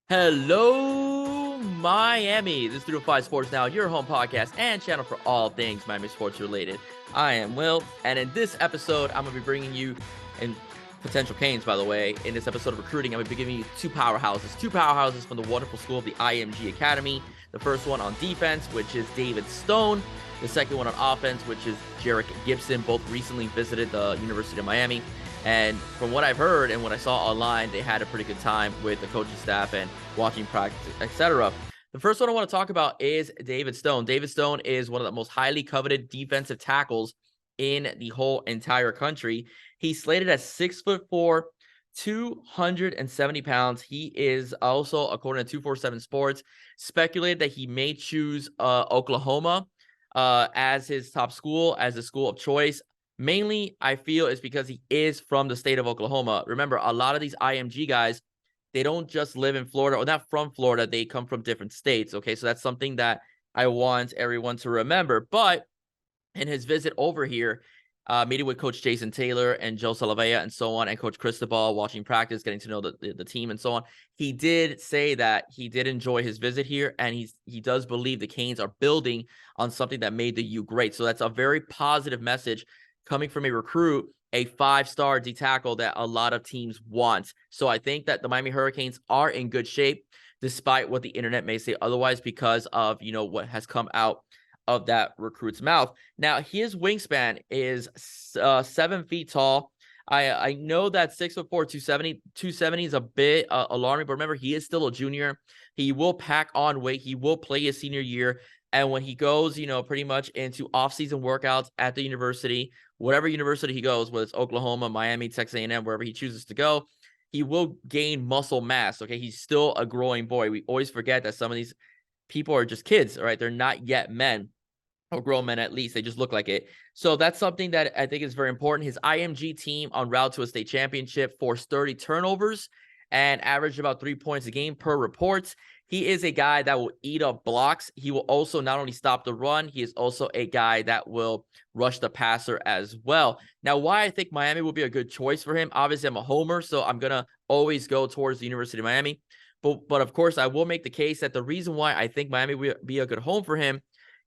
Hello, Miami. This is 305 Sports Now, your home podcast and channel for all things Miami sports related. I am Will, and in this episode, I'm going to be bringing you, and potential Canes, by the way, in this episode of recruiting, I'm going to be giving you two powerhouses from the wonderful school of the IMG Academy. The first one on defense, which is David Stone. The second one on offense, which is Jerrick Gibson. Both recently visited the University of Miami. And from what I've heard and what I saw online, they had a pretty good time with the coaching staff and watching practice, etc. The first one I want to talk about is David Stone. David Stone is one of the most highly coveted defensive tackles in the whole entire country. He's slated at 6'4", 270 pounds. He is also, according to 247 Sports, speculated that he may choose Oklahoma as his top school, as a school of choice. Mainly, I feel, is because he is from the state of Oklahoma. Remember, a lot of these IMG guys, they don't just live in Florida, or not from Florida. They come from different states, okay? So that's something that I want everyone to remember. But in his visit over here, meeting with Coach Jason Taylor and Joe Salavea and so on, and Coach Cristobal, watching practice, getting to know the team and so on, he did say that he did enjoy his visit here, and he does believe the Canes are building on something that made the U great. So that's a very positive message coming from a recruit, a five-star D tackle that a lot of teams want. So I think that the Miami Hurricanes are in good shape, despite what the internet may say otherwise, because of, what has come out of that recruit's mouth. Now, his wingspan is 7 feet tall. I know that 6'4", 270 is a bit alarming, but remember, he is still a junior. He will pack on weight. He will play his senior year. And when he goes, pretty much into off-season workouts at the university, whatever university he goes, whether it's Oklahoma, Miami, Texas A&M, wherever he chooses to go, he will gain muscle mass, okay? He's still a growing boy. We always forget that some of these people are just kids, all right? They're not yet men, or grown men at least. They just look like it. So that's something that I think is very important. His IMG team on route to a state championship forced 30 turnovers and averaged about 3 points a game per reports. He is a guy that will eat up blocks. He will also not only stop the run, he is also a guy that will rush the passer as well. Now, why I think Miami will be a good choice for him, obviously I'm a homer, so I'm going to always go towards the University of Miami. But of course, I will make the case that the reason why I think Miami will be a good home for him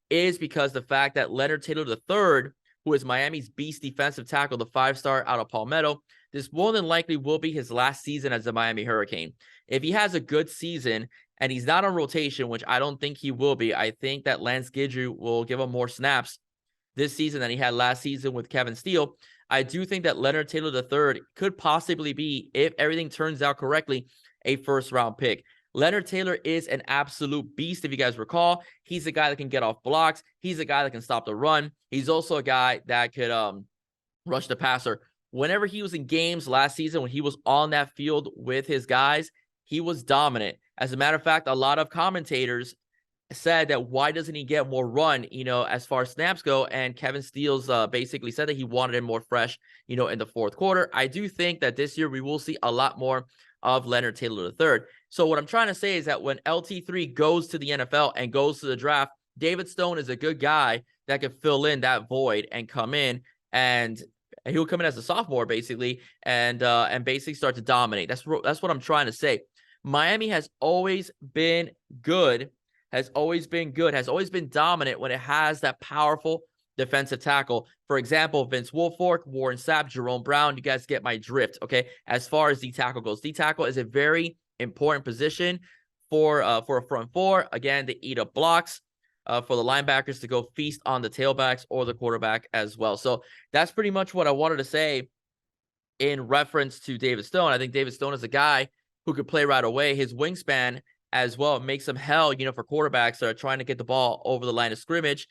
is because the fact that Leonard Taylor III, who is Miami's beast defensive tackle, the five-star out of Palmetto, this more than likely will be his last season as a Miami Hurricane. If he has a good season and he's not on rotation, which I don't think he will be, I think that Lance Guidry will give him more snaps this season than he had last season with Kevin Steele. I do think that Leonard Taylor III could possibly be, if everything turns out correctly, a first-round pick. Leonard Taylor is an absolute beast, if you guys recall. He's a guy that can get off blocks. He's a guy that can stop the run. He's also a guy that could rush the passer. Whenever he was in games last season, when he was on that field with his guys, he was dominant. As a matter of fact, a lot of commentators said that why doesn't he get more run, as far as snaps go, and Kevin Steele's basically said that he wanted him more fresh, in the fourth quarter. I do think that this year we will see a lot more of Leonard Taylor III. So what I'm trying to say is that when LT3 goes to the NFL and goes to the draft, David Stone is a good guy that could fill in that void and come in, and he'll come in as a sophomore basically, and basically start to dominate. That's what I'm trying to say. Miami has always been good, has always been dominant when it has that powerful defensive tackle. For example, Vince Wilfork, Warren Sapp, Jerome Brown. You guys get my drift, okay? As far as D tackle goes, D tackle is a very important position for a front four. Again, they eat up blocks for the linebackers to go feast on the tailbacks or the quarterback as well. So that's pretty much what I wanted to say in reference to David Stone. I think David Stone is a guy who could play right away. His wingspan as well makes him hell, for quarterbacks that are trying to get the ball over the line of scrimmage.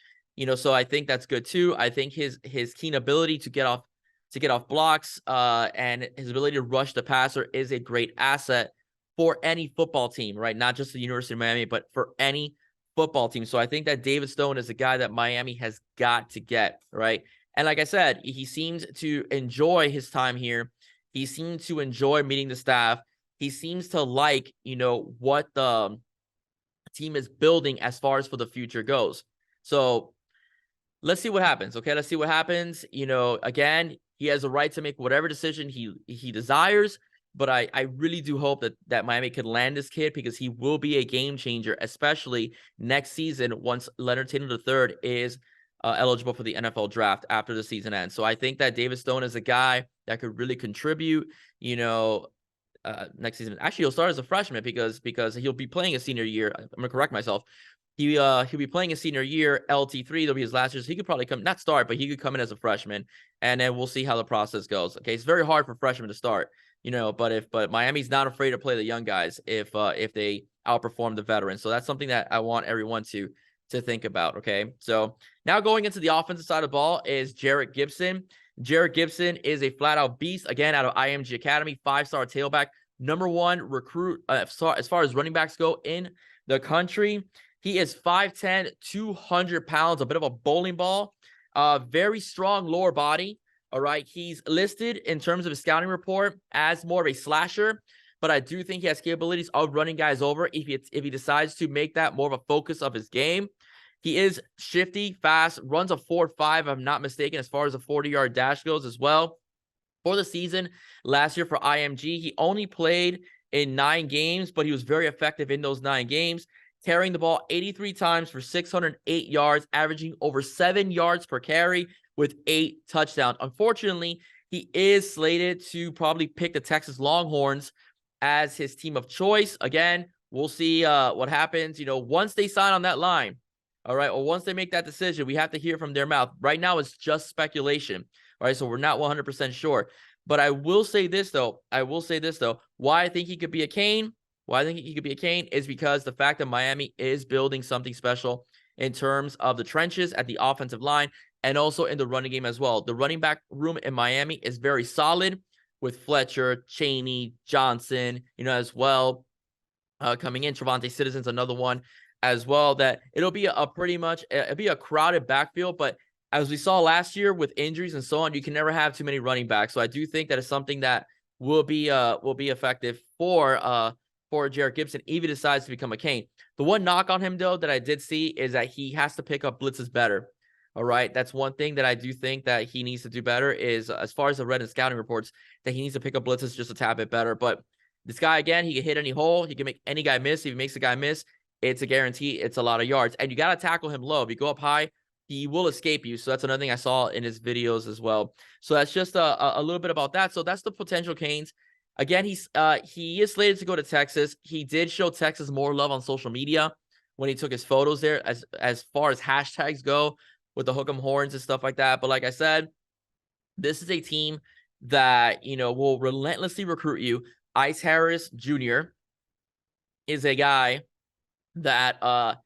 So I think that's good too. I think his keen ability to get off blocks and his ability to rush the passer is a great asset for any football team, right? Not just the University of Miami, but for any football team. So I think that David Stone is a guy that Miami has got to get, right? And like I said, he seems to enjoy his time here. He seems to enjoy meeting the staff. He seems to like, what the team is building as far as for the future goes. So let's see what happens. Okay, let's see what happens. Again, he has a right to make whatever decision he desires. but I really do hope that Miami could land this kid because he will be a game changer, especially next season once Leonard Tatum III is eligible for the NFL draft after the season ends. So I think that David Stone is a guy that could really contribute, next season. Actually, he'll start as a freshman because he'll be playing a senior year. I'm gonna correct myself. He'll be playing a senior year. LT3, that'll be his last year. So he could probably not start, but he could come in as a freshman, and then we'll see how the process goes. Okay, it's very hard for freshmen to start, but Miami's not afraid to play the young guys if they outperform the veterans. So that's something that I want everyone to think about. Okay, so now going into the offensive side of the ball is Jerrick Gibson. Jerrick Gibson is a flat-out beast, again, out of IMG Academy, 5-star tailback, #1 recruit as far as running backs go in the country. He is 5'10", 200 pounds, a bit of a bowling ball, very strong lower body, all right? He's listed in terms of his scouting report as more of a slasher, but I do think he has capabilities of running guys over if he decides to make that more of a focus of his game. He is shifty, fast, runs a 4.5, if I'm not mistaken, as far as a 40-yard dash goes as well. For the season last year for IMG, he only played in 9 games, but he was very effective in those 9 games, carrying the ball 83 times for 608 yards, averaging over 7 yards per carry with 8 touchdowns. Unfortunately, he is slated to probably pick the Texas Longhorns as his team of choice. Again, we'll see what happens, once they sign on that line. All right, or once they make that decision, we have to hear from their mouth. Right now, it's just speculation. All right, so we're not 100% sure. But I will say this, though. Why I think he could be a Cane, is because the fact that Miami is building something special in terms of the trenches at the offensive line and also in the running game as well. The running back room in Miami is very solid with Fletcher, Chaney, Johnson, as well. Coming in, Trevante Citizen's another one as well, that it'll be it'll be a crowded backfield, but as we saw last year with injuries and so on, you can never have too many running backs. So I do think that is something that will be effective for Jerrick Gibson if he decides to become a Cane. The one knock on him, though, that I did see is that he has to pick up blitzes better. All right, that's one thing that I do think that he needs to do better is, as far as the Reddit scouting reports, that he needs to pick up blitzes just a tad bit better. But this guy, again, he can hit any hole. He can make any guy miss. If he makes a guy miss, it's a guarantee. It's a lot of yards. And you got to tackle him low. If you go up high, he will escape you. So that's another thing I saw in his videos as well. So that's just a little bit about that. So that's the potential Canes. Again, he is slated to go to Texas. He did show Texas more love on social media when he took his photos there as far as hashtags go with the hook'em horns and stuff like that. But like I said, this is a team that, will relentlessly recruit you. Ice Harris Jr. is a guy that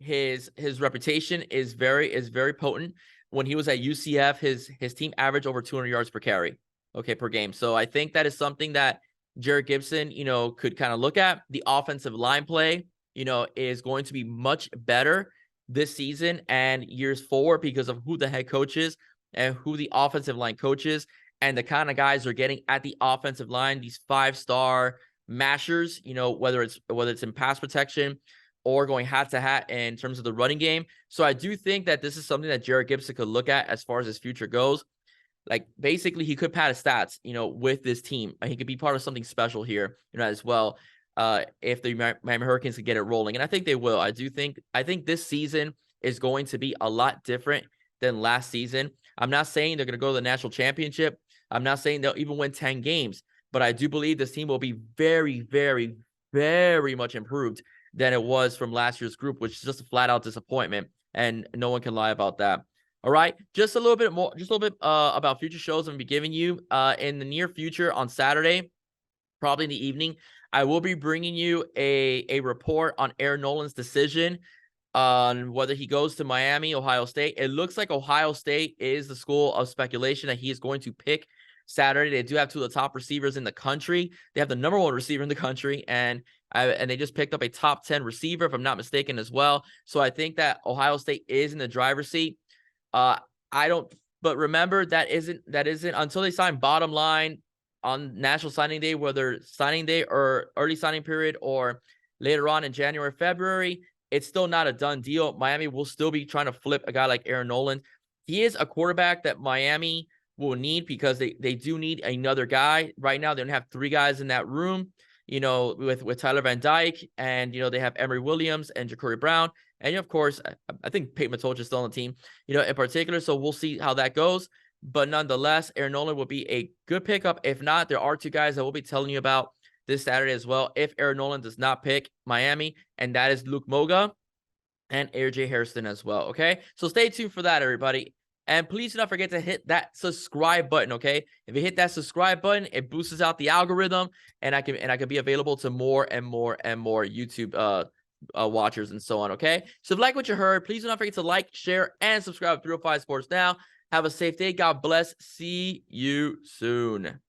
his reputation is very potent. When he was at UCF, his team averaged over 200 yards per carry, per game. So I think that is something that Jerrick Gibson, could kind of look at. The offensive line play, is going to be much better this season and years forward because of who the head coach is and who the offensive line coach is and the kind of guys they're getting at the offensive line, these 5-star mashers, whether it's in pass protection or going hat to hat in terms of the running game. So I do think that this is something that Jerrick Gibson could look at as far as his future goes. Like, basically, he could pad his stats, with this team. He could be part of something special here, as well, if the Miami Hurricanes could get it rolling. And I think they will. I think this season is going to be a lot different than last season. I'm not saying they're going to go to the national championship. I'm not saying they'll even win 10 games. But I do believe this team will be very, very, very much improved than it was from last year's group, which is just a flat-out disappointment, and no one can lie about that. All right, just a little bit about future shows I'm going to be giving you in the near future on Saturday, probably in the evening. I will be bringing you a report on Aaron Nolan's decision on whether he goes to Miami, Ohio State. It looks like Ohio State is the school of speculation that he is going to pick Saturday. They do have 2 of the top receivers in the country. They have the #1 receiver in the country, and they just picked up a top 10 receiver, if I'm not mistaken, as well. So I think that Ohio State is in the driver's seat. But remember, that isn't until they sign bottom line on National Signing Day, whether signing day or early signing period or later on in January, February, it's still not a done deal. Miami will still be trying to flip a guy like Aaron Nolan. He is a quarterback that Miami will need, because they do need another guy. Right now, they don't have 3 guys in that room, you know, with Tyler Van Dyke, and, you know, they have Emory Williams and Ja'Cory Brown. And of course, I think Peyton Matocha is still on the team, you know, in particular. So we'll see how that goes. But nonetheless, Aaron Nolan will be a good pickup. If not, there are 2 guys that we'll be telling you about this Saturday as well, if Aaron Nolan does not pick Miami, and that is Luke Moga and AJ Hairston as well. Okay, so stay tuned for that, everybody. And please do not forget to hit that subscribe button. Okay, if you hit that subscribe button, it boosts out the algorithm, and I can be available to more and more and more YouTube watchers and so on. Okay, so if you like what you heard, please do not forget to like, share, and subscribe to 305 Sports Now. Have a safe day. God bless. See you soon.